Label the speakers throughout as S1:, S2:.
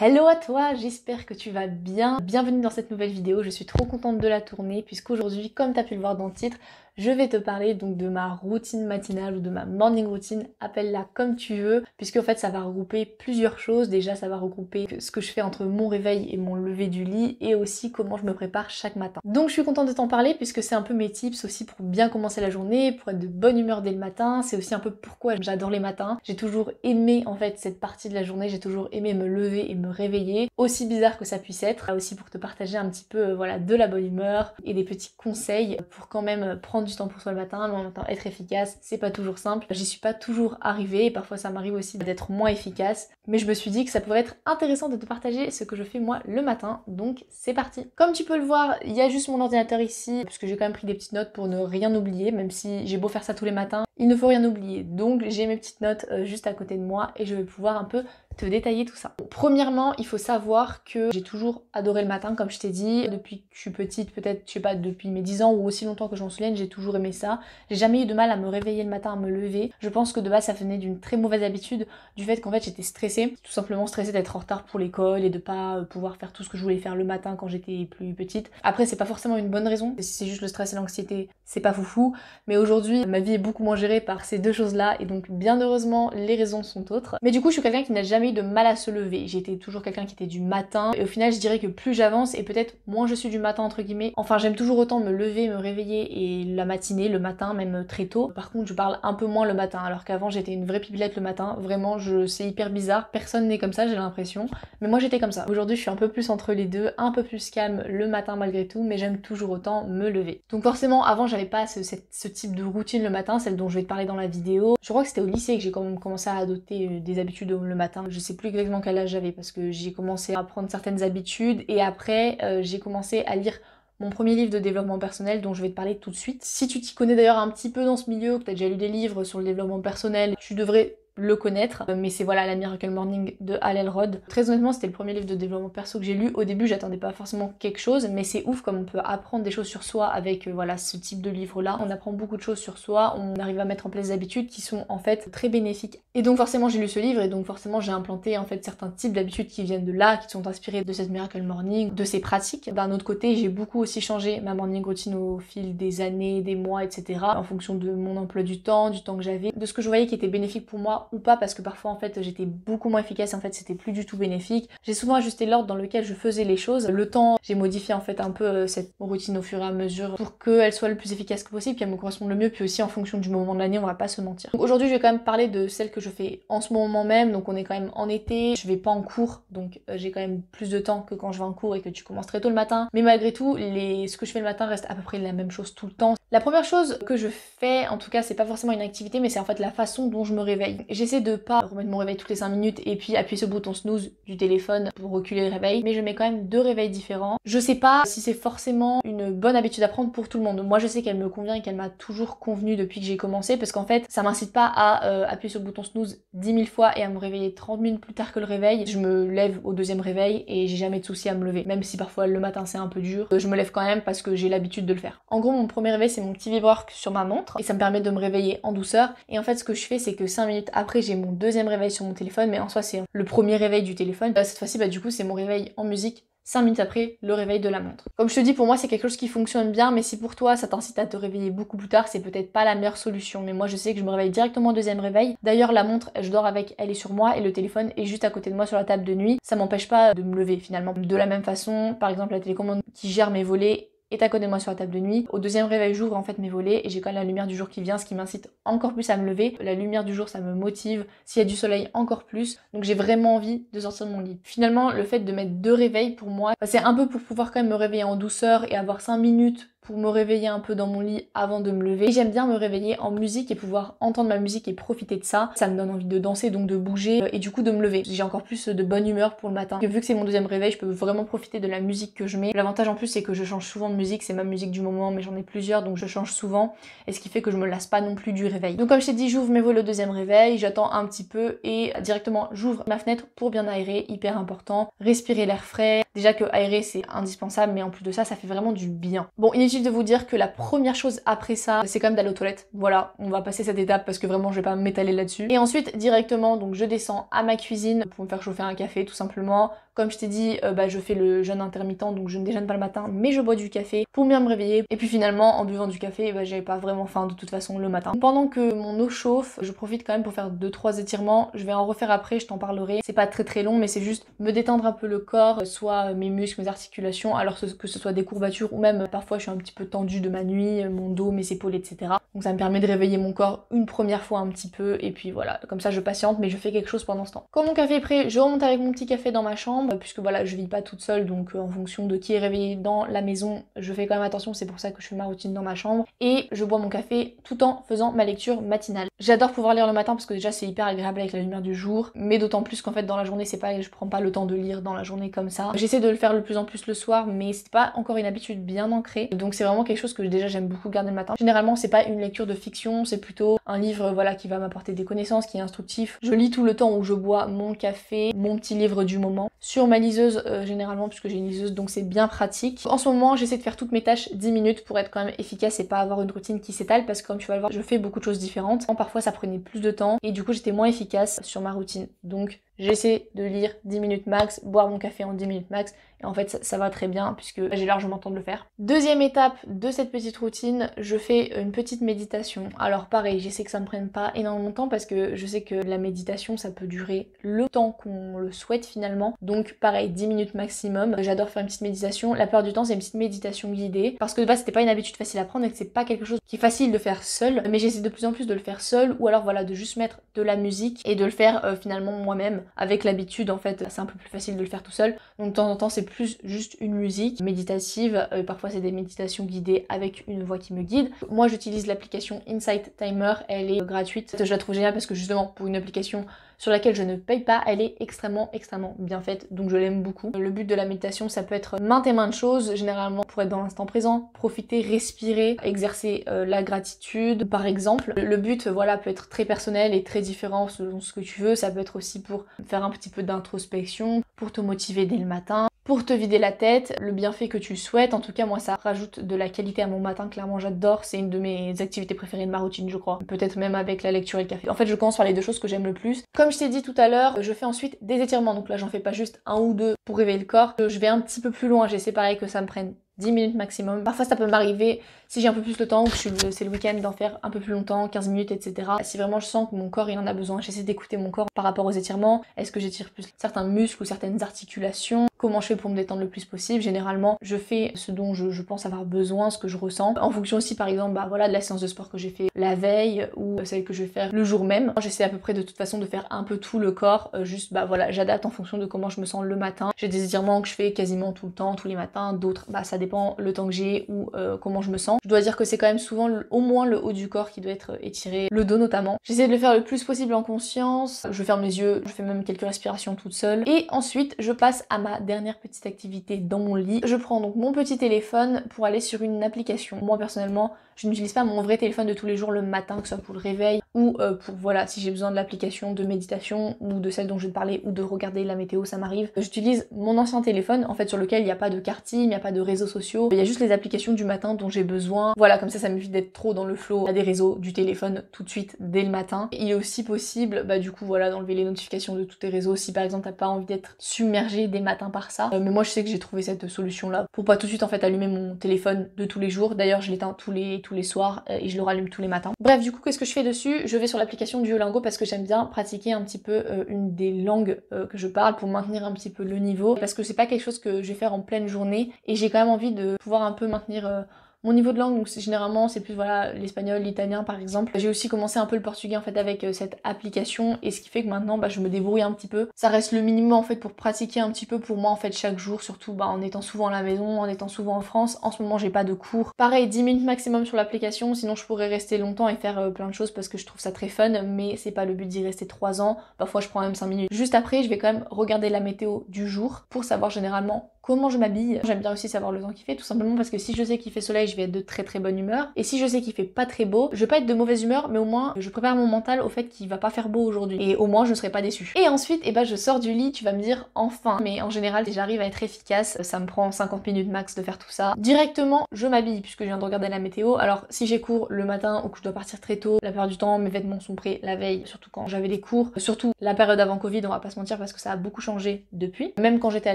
S1: Hello à toi, j'espère que tu vas bien. Bienvenue dans cette nouvelle vidéo, je suis trop contente de la tourner puisqu'aujourd'hui, comme tu as pu le voir dans le titre, je vais te parler donc de ma routine matinale ou de ma morning routine, appelle-la comme tu veux, puisque en fait ça va regrouper plusieurs choses. Déjà ça va regrouper ce que je fais entre mon réveil et mon lever du lit et aussi comment je me prépare chaque matin. Donc je suis contente de t'en parler puisque c'est un peu mes tips aussi pour bien commencer la journée, pour être de bonne humeur dès le matin. C'est aussi un peu pourquoi j'adore les matins. J'ai toujours aimé en fait cette partie de la journée, j'ai toujours aimé me lever et me réveiller, aussi bizarre que ça puisse être. Là aussi pour te partager un petit peu voilà, de la bonne humeur et des petits conseils pour quand même prendre du temps pour soi le matin, mais en même temps être efficace, c'est pas toujours simple. J'y suis pas toujours arrivée et parfois ça m'arrive aussi d'être moins efficace, mais je me suis dit que ça pourrait être intéressant de te partager ce que je fais moi le matin, donc c'est parti. Comme tu peux le voir, il y a juste mon ordinateur ici, puisque j'ai quand même pris des petites notes pour ne rien oublier, même si j'ai beau faire ça tous les matins, il ne faut rien oublier. Donc j'ai mes petites notes juste à côté de moi et je vais pouvoir un peu te détailler tout ça. Bon, premièrement, il faut savoir que j'ai toujours adoré le matin, comme je t'ai dit, depuis que je suis petite, peut-être, je sais pas, depuis mes 10 ans ou aussi longtemps que je m'en souvienne, j'ai toujours aimé ça. J'ai jamais eu de mal à me réveiller le matin, à me lever. Je pense que de base, ça venait d'une très mauvaise habitude, du fait qu'en fait, j'étais stressée, tout simplement stressée d'être en retard pour l'école et de pas pouvoir faire tout ce que je voulais faire le matin quand j'étais plus petite. Après, c'est pas forcément une bonne raison, si c'est juste le stress et l'anxiété, c'est pas foufou, mais aujourd'hui, ma vie est beaucoup moins gérée par ces deux choses-là, et donc, bien heureusement, les raisons sont autres. Mais du coup, je suis quelqu'un qui n'a jamais eu de mal à se lever. J'étais toujours quelqu'un qui était du matin, et au final, je dirais que plus j'avance, et peut-être moins je suis du matin, entre guillemets, enfin, j'aime toujours autant me lever, me réveiller, et la matinée, le matin, même très tôt. Par contre, je parle un peu moins le matin, alors qu'avant, j'étais une vraie pipelette le matin. Vraiment, c'est hyper bizarre, personne n'est comme ça, j'ai l'impression. Mais moi, j'étais comme ça. Aujourd'hui, je suis un peu plus entre les deux, un peu plus calme le matin malgré tout, mais j'aime toujours autant me lever. Donc forcément, avant, j'avais pas ce type de routine le matin, celle dont je vais te parler dans la vidéo. Je crois que c'était au lycée que j'ai quand même commencé à adopter des habitudes le matin. Je sais plus exactement quel âge j'avais parce que j'ai commencé à prendre certaines habitudes et après j'ai commencé à lire mon premier livre de développement personnel dont je vais te parler tout de suite. Si tu t'y connais d'ailleurs un petit peu dans ce milieu, que tu as déjà lu des livres sur le développement personnel, tu devrais le connaître, mais c'est voilà la Miracle Morning de Hal Elrod. Très honnêtement, c'était le premier livre de développement perso que j'ai lu. Au début, j'attendais pas forcément quelque chose, mais c'est ouf comme on peut apprendre des choses sur soi avec voilà ce type de livre-là. On apprend beaucoup de choses sur soi, on arrive à mettre en place des habitudes qui sont en fait très bénéfiques. Et donc forcément, j'ai lu ce livre et donc forcément, j'ai implanté en fait certains types d'habitudes qui viennent de là, qui sont inspirées de cette Miracle Morning, de ses pratiques. D'un autre côté, j'ai beaucoup aussi changé ma morning routine au fil des années, des mois, etc. En fonction de mon emploi du temps que j'avais, de ce que je voyais qui était bénéfique pour moi ou pas, parce que parfois en fait j'étais beaucoup moins efficace et en fait c'était plus du tout bénéfique. J'ai souvent ajusté l'ordre dans lequel je faisais les choses. Le temps, j'ai modifié en fait un peu cette routine au fur et à mesure pour qu'elle soit le plus efficace que possible, qu'elle me corresponde le mieux, puis aussi en fonction du moment de l'année, on va pas se mentir. Donc aujourd'hui je vais quand même parler de celle que je fais en ce moment même, donc on est quand même en été, je vais pas en cours, donc j'ai quand même plus de temps que quand je vais en cours et que tu commences très tôt le matin, mais malgré tout, ce que je fais le matin reste à peu près la même chose tout le temps. La première chose que je fais, en tout cas c'est pas forcément une activité, mais c'est en fait la façon dont je me réveille. J'essaie de pas remettre mon réveil toutes les 5 minutes et puis appuyer sur le bouton snooze du téléphone pour reculer le réveil, mais je mets quand même 2 réveils différents. Je sais pas si c'est forcément une bonne habitude à prendre pour tout le monde. Moi je sais qu'elle me convient et qu'elle m'a toujours convenu depuis que j'ai commencé, parce qu'en fait ça m'incite pas à appuyer sur le bouton snooze 10 000 fois et à me réveiller 30 minutes plus tard que le réveil. Je me lève au deuxième réveil et j'ai jamais de souci à me lever, même si parfois le matin c'est un peu dur. Je me lève quand même parce que j'ai l'habitude de le faire. En gros, mon premier réveil c'est mon petit vibreur sur ma montre et ça me permet de me réveiller en douceur, et en fait ce que je fais c'est que 5 minutes après j'ai mon deuxième réveil sur mon téléphone, mais en soi c'est le premier réveil du téléphone. Cette fois-ci du coup c'est mon réveil en musique 5 minutes après le réveil de la montre. Comme je te dis, pour moi c'est quelque chose qui fonctionne bien, mais si pour toi ça t'incite à te réveiller beaucoup plus tard, c'est peut-être pas la meilleure solution. Mais moi je sais que je me réveille directement au deuxième réveil. D'ailleurs la montre, je dors avec, elle est sur moi et le téléphone est juste à côté de moi sur la table de nuit. Ça m'empêche pas de me lever finalement. De la même façon, par exemple la télécommande qui gère mes volets est à côté de moi sur la table de nuit. Au deuxième réveil, j'ouvre en fait mes volets et j'ai quand même la lumière du jour qui vient, ce qui m'incite encore plus à me lever. La lumière du jour, ça me motive. S'il y a du soleil, encore plus. Donc j'ai vraiment envie de sortir de mon lit. Finalement, le fait de mettre 2 réveils pour moi, c'est un peu pour pouvoir quand même me réveiller en douceur et avoir 5 minutes pour me réveiller un peu dans mon lit avant de me lever. Et j'aime bien me réveiller en musique et pouvoir entendre ma musique et profiter de ça. Ça me donne envie de danser, donc de bouger et du coup de me lever. J'ai encore plus de bonne humeur pour le matin. Et vu que c'est mon deuxième réveil, je peux vraiment profiter de la musique que je mets. L'avantage en plus c'est que je change souvent de musique, c'est ma musique du moment, mais j'en ai plusieurs donc je change souvent, et ce qui fait que je me lasse pas non plus du réveil. Donc comme je t'ai dit, j'ouvre mes volets au deuxième réveil, j'attends un petit peu et directement j'ouvre ma fenêtre pour bien aérer, hyper important. Respirer l'air frais. Déjà que aérer c'est indispensable, mais en plus de ça, ça fait vraiment du bien. Bon, inutile de vous dire que la première chose après ça, c'est quand même d'aller aux toilettes. Voilà, on va passer cette étape parce que vraiment je vais pas m'étaler là-dessus. Et ensuite directement, donc je descends à ma cuisine pour me faire chauffer un café tout simplement. Comme je t'ai dit, je fais le jeûne intermittent, donc je ne déjeune pas le matin, mais je bois du café pour bien me réveiller. Et puis finalement, en buvant du café, j'avais pas vraiment faim de toute façon le matin. Pendant que mon eau chauffe, je profite quand même pour faire 2-3 étirements. Je vais en refaire après, je t'en parlerai. C'est pas très long, mais c'est juste me détendre un peu le corps, soit mes muscles, mes articulations, alors que ce soit des courbatures ou même parfois je suis un petit peu tendue de ma nuit, mon dos, mes épaules, etc. Donc ça me permet de réveiller mon corps une première fois un petit peu, et puis voilà, comme ça je patiente, mais je fais quelque chose pendant ce temps. Quand mon café est prêt, je remonte avec mon petit café dans ma chambre, puisque voilà, je vis pas toute seule, donc en fonction de qui est réveillé dans la maison, je fais quand même attention, c'est pour ça que je fais ma routine dans ma chambre, et je bois mon café tout en faisant ma lecture matinale. J'adore pouvoir lire le matin parce que déjà c'est hyper agréable avec la lumière du jour, mais d'autant plus qu'en fait dans la journée je prends pas le temps de lire dans la journée comme ça. J'essaie de le faire de plus en plus le soir, mais c'est pas encore une habitude bien ancrée, donc c'est vraiment quelque chose que déjà j'aime beaucoup garder le matin. Généralement c'est pas une lecture de fiction, c'est plutôt un livre voilà qui va m'apporter des connaissances, qui est instructif. Je lis tout le temps où je bois mon café, mon petit livre du moment, sur ma liseuse généralement, puisque j'ai une liseuse, donc c'est bien pratique. En ce moment j'essaie de faire toutes mes tâches 10 minutes pour être quand même efficace et pas avoir une routine qui s'étale, parce que comme tu vas le voir, je fais beaucoup de choses différentes. Parfois ça prenait plus de temps et du coup j'étais moins efficace sur ma routine. Donc j'essaie de lire 10 minutes max, boire mon café en 10 minutes max, et en fait ça va très bien puisque j'ai largement le temps de le faire. Deuxième étape de cette petite routine, je fais une petite méditation. Alors pareil, j'essaie que ça me prenne pas énormément de temps parce que je sais que la méditation ça peut durer le temps qu'on le souhaite finalement. Donc pareil, 10 minutes maximum. J'adore faire une petite méditation. La plupart du temps c'est une petite méditation guidée parce que de base c'était pas une habitude facile à prendre et que c'est pas quelque chose qui est facile de faire seul, mais j'essaie de plus en plus de le faire seul, ou alors voilà de juste mettre de la musique et de le faire finalement moi-même. Avec l'habitude en fait c'est un peu plus facile de le faire tout seul, donc de temps en temps c'est plus juste une musique méditative, parfois c'est des méditations guidées avec une voix qui me guide. Moi j'utilise l'application Insight Timer, elle est gratuite, je la trouve géniale parce que justement pour une application sur laquelle je ne paye pas, elle est extrêmement bien faite, donc je l'aime beaucoup. Le but de la méditation ça peut être maintes et maintes choses, généralement pour être dans l'instant présent, profiter, respirer, exercer la gratitude par exemple. Le but voilà peut être très personnel et très différent selon ce que tu veux, ça peut être aussi pour faire un petit peu d'introspection, pour te motiver dès le matin, pour te vider la tête, le bienfait que tu souhaites. En tout cas moi ça rajoute de la qualité à mon matin, clairement j'adore, c'est une de mes activités préférées de ma routine je crois, peut-être même avec la lecture et le café. En fait je commence par les deux choses que j'aime le plus. Comme je t'ai dit tout à l'heure, je fais ensuite des étirements, donc là j'en fais pas juste un ou deux pour réveiller le corps, je vais un petit peu plus loin, j'essaie pareil que ça me prenne 10 minutes maximum. Parfois ça peut m'arriver, si j'ai un peu plus le temps ou que c'est le week-end, d'en faire un peu plus longtemps, 15 minutes, etc. Si vraiment je sens que mon corps il en a besoin, j'essaie d'écouter mon corps par rapport aux étirements. Est-ce que j'étire plus certains muscles ou certaines articulations? Comment je fais pour me détendre le plus possible? Généralement je fais ce dont je pense avoir besoin, ce que je ressens. En fonction aussi par exemple voilà, de la séance de sport que j'ai fait la veille ou celle que je vais faire le jour même. J'essaie à peu près de toute façon de faire un peu tout le corps, juste voilà, j'adapte en fonction de comment je me sens le matin. J'ai des étirements que je fais quasiment tout le temps, tous les matins, d'autres ça dépend le temps que j'ai ou comment je me sens. Je dois dire que c'est quand même souvent au moins le haut du corps qui doit être étiré, le dos notamment. J'essaie de le faire le plus possible en conscience, je ferme les yeux, je fais même quelques respirations toute seule, et ensuite je passe à ma dernière petite activité dans mon lit. Je prends donc mon petit téléphone pour aller sur une application. Moi personnellement je n'utilise pas mon vrai téléphone de tous les jours le matin, que ce soit pour le réveil ou pour voilà si j'ai besoin de l'application de méditation ou de celle dont je vais te parler ou de regarder la météo, ça m'arrive. J'utilise mon ancien téléphone en fait sur lequel il n'y a pas de karting, il n'y a pas de réseaux sociaux, il y a juste les applications du matin dont j'ai besoin. Voilà, comme ça m'évite d'être trop dans le flow des réseaux, du téléphone tout de suite dès le matin. Il est aussi possible du coup voilà d'enlever les notifications de tous tes réseaux si par exemple t'as pas envie d'être submergé des matins par ça. Mais moi je sais que j'ai trouvé cette solution là pour pas tout de suite en fait allumer mon téléphone de tous les jours. D'ailleurs je l'éteins tous les soirs et je le rallume tous les matins. Bref, du coup qu'est-ce que je fais dessus? Je vais sur l'application Duolingo parce que j'aime bien pratiquer un petit peu une des langues que je parle pour maintenir un petit peu le niveau, parce que c'est pas quelque chose que je vais faire en pleine journée et j'ai quand même envie de pouvoir un peu maintenir mon niveau de langue. Donc généralement c'est plus voilà l'espagnol, l'italien par exemple. J'ai aussi commencé un peu le portugais en fait avec cette application, et ce qui fait que maintenant je me débrouille un petit peu. Ça reste le minimum en fait pour pratiquer un petit peu pour moi en fait chaque jour, surtout en étant souvent à la maison, en étant souvent en France. En ce moment j'ai pas de cours. Pareil 10 minutes maximum sur l'application, sinon je pourrais rester longtemps et faire plein de choses parce que je trouve ça très fun, mais c'est pas le but d'y rester 3 ans. Parfois je prends même 5 minutes. Juste après je vais quand même regarder la météo du jour pour savoir généralement comment je m'habille. J'aime bien aussi savoir le temps qu'il fait, tout simplement parce que si je sais qu'il fait soleil, je vais être de très bonne humeur. Et si je sais qu'il fait pas très beau, je vais pas être de mauvaise humeur, mais au moins je prépare mon mental au fait qu'il va pas faire beau aujourd'hui. Et au moins je serai pas déçue. Et ensuite, je sors du lit, tu vas me dire enfin. Mais en général, si j'arrive à être efficace, ça me prend 50 minutes max de faire tout ça. Directement, je m'habille puisque je viens de regarder la météo. Alors si j'ai cours le matin ou que je dois partir très tôt, la plupart du temps, mes vêtements sont prêts la veille, surtout quand j'avais des cours. Surtout la période avant Covid, on va pas se mentir parce que ça a beaucoup changé depuis. Même quand j'étais à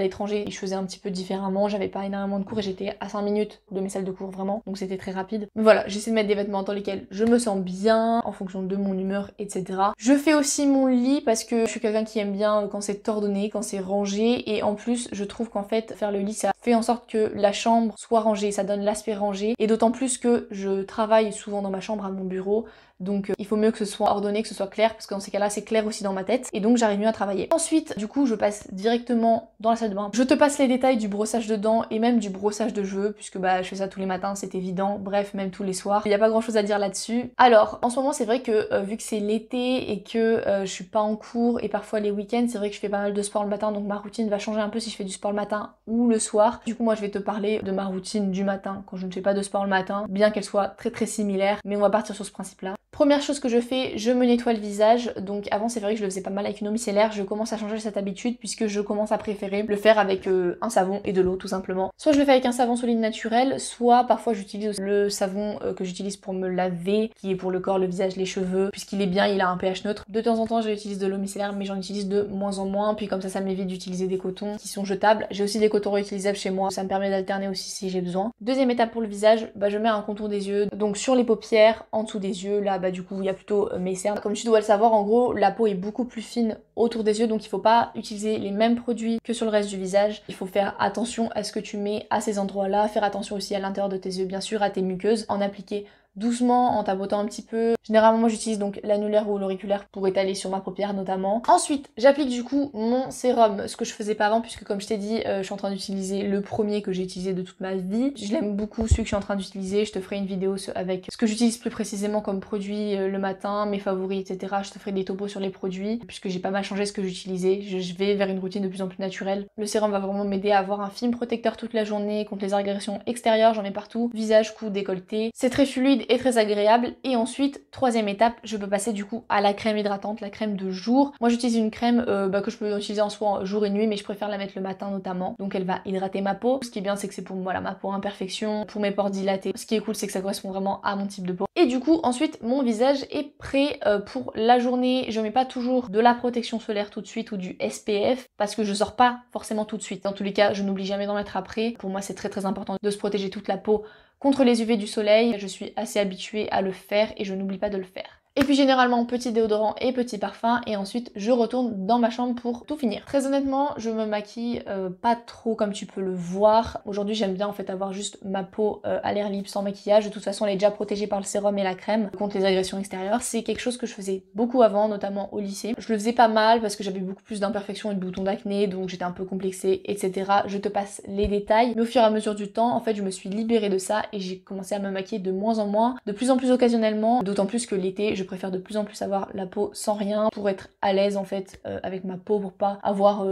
S1: l'étranger, je faisais un petit peu différemment, j'avais pas énormément de cours et j'étais à 5 minutes de mes salles de cours vraiment, donc c'était très rapide. Mais voilà, j'essaie de mettre des vêtements dans lesquels je me sens bien, en fonction de mon humeur, etc. Je fais aussi mon lit parce que je suis quelqu'un qui aime bien quand c'est ordonné, quand c'est rangé, et en plus je trouve qu'en fait faire le lit ça fait en sorte que la chambre soit rangée, ça donne l'aspect rangé, et d'autant plus que je travaille souvent dans ma chambre à mon bureau, donc il faut mieux que ce soit ordonné, que ce soit clair, parce que dans ces cas-là c'est clair aussi dans ma tête, et donc j'arrive mieux à travailler. Ensuite, du coup, je passe directement dans la salle de bain. Je te passe les détails du brossage de dents et même du brossage de cheveux, puisque je fais ça tous les matins, c'est évident, bref, même tous les soirs. Il n'y a pas grand chose à dire là-dessus. Alors, en ce moment, c'est vrai que vu que c'est l'été et que je suis pas en cours, et parfois les week-ends, c'est vrai que je fais pas mal de sport le matin, donc ma routine va changer un peu si je fais du sport le matin ou le soir. Du coup, moi, je vais te parler de ma routine du matin, quand je ne fais pas de sport le matin, bien qu'elle soit très similaire, mais on va partir sur ce principe-là. Première chose que je fais, je me nettoie le visage. Donc avant c'est vrai que je le faisais pas mal avec une eau micellaire, je commence à changer cette habitude puisque je commence à préférer le faire avec un savon et de l'eau tout simplement. Soit je le fais avec un savon solide naturel, soit parfois j'utilise le savon que j'utilise pour me laver, qui est pour le corps, le visage, les cheveux, puisqu'il est bien, il a un pH neutre. De temps en temps j'utilise de l'eau micellaire mais j'en utilise de moins en moins, puis comme ça m'évite d'utiliser des cotons qui sont jetables. J'ai aussi des cotons réutilisables chez moi, ça me permet d'alterner aussi si j'ai besoin. Deuxième étape pour le visage, je mets un contour des yeux, donc sur les paupières, en dessous des yeux, là du coup il y a plutôt mes cernes. Comme tu dois le savoir, en gros la peau est beaucoup plus fine autour des yeux, donc il faut pas utiliser les mêmes produits que sur le reste du visage. Il faut faire attention à ce que tu mets à ces endroits là, faire attention aussi à l'intérieur de tes yeux bien sûr, à tes muqueuses, en appliquer doucement, en tapotant un petit peu. Généralement moi j'utilise donc l'annulaire ou l'auriculaire pour étaler sur ma paupière notamment. Ensuite j'applique du coup mon sérum, ce que je faisais pas avant puisque comme je t'ai dit je suis en train d'utiliser le premier que j'ai utilisé de toute ma vie. Je l'aime beaucoup celui que je suis en train d'utiliser, je te ferai une vidéo avec ce que j'utilise plus précisément comme produit le matin, mes favoris etc. Je te ferai des topos sur les produits puisque j'ai pas mal changé ce que j'utilisais. Je vais vers une routine de plus en plus naturelle. Le sérum va vraiment m'aider à avoir un film protecteur toute la journée contre les agressions extérieures, j'en ai partout, visage, cou, décolleté. C'est très fluide et très agréable. Et ensuite, troisième étape, je peux passer du coup à la crème hydratante, la crème de jour. Moi j'utilise une crème que je peux utiliser en soi jour et nuit, mais je préfère la mettre le matin notamment. Donc elle va hydrater ma peau. Ce qui est bien c'est que c'est pour voilà, ma peau imperfection, pour mes pores dilatés. Ce qui est cool c'est que ça correspond vraiment à mon type de peau. Et du coup ensuite mon visage est prêt pour la journée. Je mets pas toujours de la protection solaire tout de suite ou du SPF parce que je sors pas forcément tout de suite. Dans tous les cas je n'oublie jamais d'en mettre après. Pour moi c'est très important de se protéger toute la peau contre les UV du soleil. Je suis assez habituée à le faire et je n'oublie pas de le faire. Et puis généralement petit déodorant et petit parfum, et ensuite je retourne dans ma chambre pour tout finir. Très honnêtement je me maquille pas trop comme tu peux le voir. Aujourd'hui j'aime bien en fait avoir juste ma peau à l'air libre sans maquillage. De toute façon elle est déjà protégée par le sérum et la crème contre les agressions extérieures. C'est quelque chose que je faisais beaucoup avant, notamment au lycée. Je le faisais pas mal parce que j'avais beaucoup plus d'imperfections et de boutons d'acné, donc j'étais un peu complexée etc. Je te passe les détails, mais au fur et à mesure du temps en fait je me suis libérée de ça et j'ai commencé à me maquiller de moins en moins, de plus en plus occasionnellement, d'autant plus que l'été je préfère de plus en plus avoir la peau sans rien pour être à l'aise en fait avec ma peau, pour pas avoir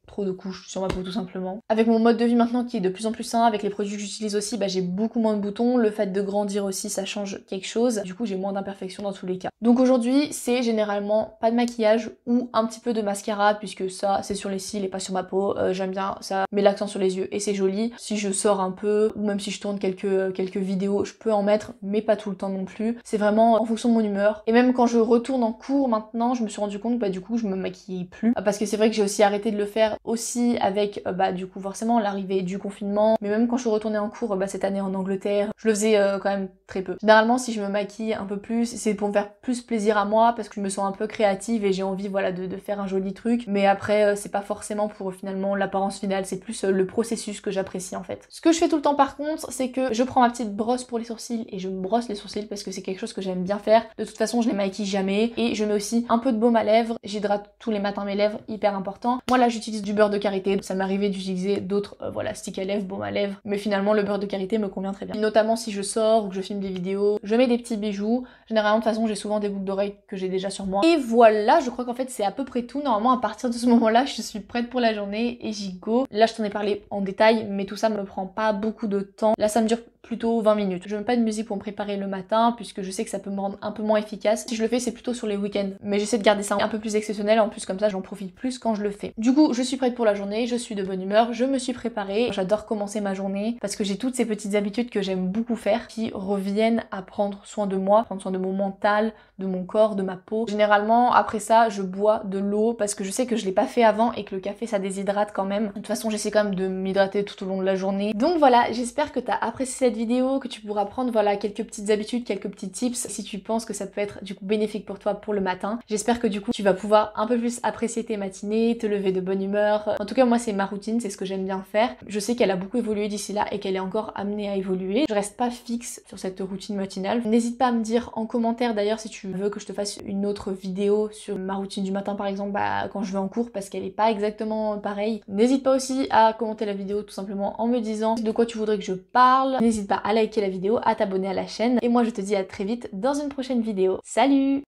S1: trop de couches sur ma peau tout simplement. Avec mon mode de vie maintenant qui est de plus en plus sain, avec les produits que j'utilise aussi, j'ai beaucoup moins de boutons, le fait de grandir aussi ça change quelque chose, du coup j'ai moins d'imperfections dans tous les cas. Donc aujourd'hui c'est généralement pas de maquillage ou un petit peu de mascara puisque ça c'est sur les cils et pas sur ma peau, j'aime bien, ça met l'accent sur les yeux et c'est joli. Si je sors un peu ou même si je tourne quelques vidéos je peux en mettre mais pas tout le temps non plus, c'est vraiment en fonction de mon humeur. Et même quand je retourne en cours maintenant je me suis rendu compte que du coup je me maquille plus parce que c'est vrai que j'ai aussi arrêté de le faire aussi avec du coup forcément l'arrivée du confinement, mais même quand je suis retournée en cours cette année en Angleterre, je le faisais quand même très peu. Généralement si je me maquille un peu plus, c'est pour me faire plus plaisir à moi parce que je me sens un peu créative et j'ai envie voilà de faire un joli truc, mais après c'est pas forcément pour finalement l'apparence finale, c'est plus le processus que j'apprécie en fait. Ce que je fais tout le temps par contre, c'est que je prends ma petite brosse pour les sourcils et je me brosse les sourcils parce que c'est quelque chose que j'aime bien faire. De toute façon je les maquille jamais, et je mets aussi un peu de baume à lèvres, j'hydrate tous les matins mes lèvres, hyper important. Moi là j'utilise du beurre de karité, ça m'arrivait d'utiliser d'autres voilà sticks à lèvres, baume à lèvres, mais finalement le beurre de karité me convient très bien. Et notamment si je sors ou que je filme des vidéos, je mets des petits bijoux, Généralement de toute façon j'ai souvent des boucles d'oreilles que j'ai déjà sur moi. Et voilà, je crois qu'en fait c'est à peu près tout. Normalement à partir de ce moment-là je suis prête pour la journée et j'y go. Là je t'en ai parlé en détail mais tout ça me prend pas beaucoup de temps. Là ça me dure plutôt 20 minutes. Je mets pas de musique pour me préparer le matin puisque je sais que ça peut me rendre un peu moins efficace. Si je le fais c'est plutôt sur les week-ends. Mais j'essaie de garder ça un peu plus exceptionnel, en plus comme ça j'en profite plus quand je le fais. Du coup je suis prête pour la journée, je suis de bonne humeur, je me suis préparée. J'adore commencer ma journée parce que j'ai toutes ces petites habitudes que j'aime beaucoup faire qui reviennent à prendre soin de moi, prendre soin de mon mental, de mon corps, de ma peau. Généralement après ça je bois de l'eau parce que je sais que je l'ai pas fait avant et que le café ça déshydrate quand même. De toute façon j'essaie quand même de m'hydrater tout au long de la journée. Donc voilà, j'espère que t'as apprécié cette vidéo, que tu pourras prendre voilà quelques petites habitudes, quelques petits tips si tu penses que ça peut être du coup bénéfique pour toi pour le matin. J'espère que du coup tu vas pouvoir un peu plus apprécier tes matinées, te lever de bonne humeur. En tout cas moi c'est ma routine, c'est ce que j'aime bien faire. Je sais qu'elle a beaucoup évolué d'ici là et qu'elle est encore amenée à évoluer. Je reste pas fixe sur cette routine matinale. N'hésite pas à me dire en commentaire d'ailleurs si tu veux que je te fasse une autre vidéo sur ma routine du matin par exemple quand je vais en cours parce qu'elle est pas exactement pareille. N'hésite pas aussi à commenter la vidéo tout simplement en me disant de quoi tu voudrais que je parle. N'hésite pas à liker la vidéo, à t'abonner à la chaîne et moi je te dis à très vite dans une prochaine vidéo. Salut!